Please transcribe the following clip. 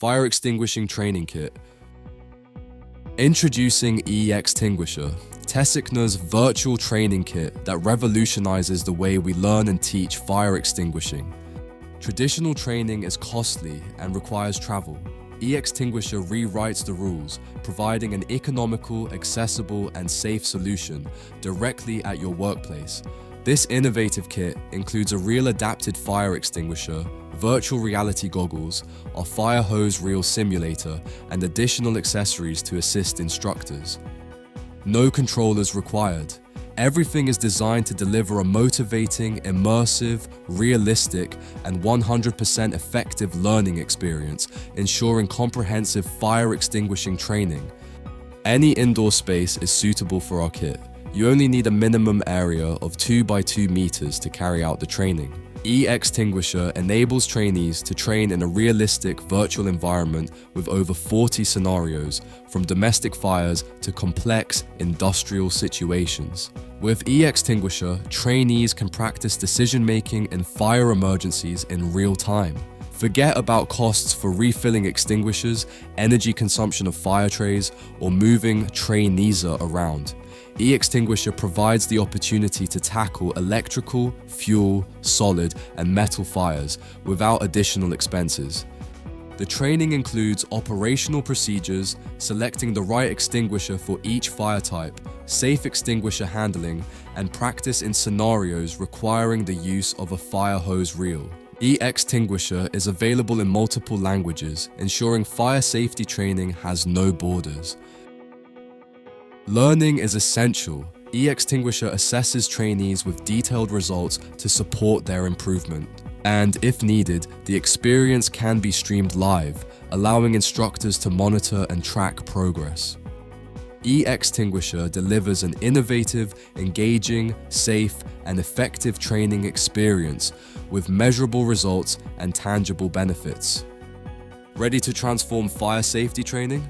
Fire Extinguishing Training Kit. Introducing E-Extinguisher, Tessickner's virtual training kit that revolutionizes the way we learn and teach fire extinguishing. Traditional training is costly and requires travel. E-Extinguisher rewrites the rules, providing an economical, accessible, and safe solution directly at your workplace. This innovative kit includes a real adapted fire extinguisher, virtual reality goggles, a fire hose reel simulator, and additional accessories to assist instructors. No controllers required. Everything is designed to deliver a motivating, immersive, realistic, and 100% effective learning experience, ensuring comprehensive fire extinguishing training. Any indoor space is suitable for our kit. You only need a minimum area of 2 by 2 meters to carry out the training. E-Extinguisher enables trainees to train in a realistic virtual environment with over 40 scenarios, from domestic fires to complex industrial situations. With E-Extinguisher, trainees can practice decision-making in fire emergencies in real time. Forget about costs for refilling extinguishers, energy consumption of fire trays, or moving traineeser around. E-Extinguisher provides the opportunity to tackle electrical, fuel, solid, and metal fires without additional expenses. The training includes operational procedures, selecting the right extinguisher for each fire type, safe extinguisher handling, and practice in scenarios requiring the use of a fire hose reel. E-Extinguisher is available in multiple languages, ensuring fire safety training has no borders. Learning is essential. E-Extinguisher assesses trainees with detailed results to support their improvement. And if needed, the experience can be streamed live, allowing instructors to monitor and track progress. E-Extinguisher delivers an innovative, engaging, safe, and effective training experience with measurable results and tangible benefits. Ready to transform fire safety training?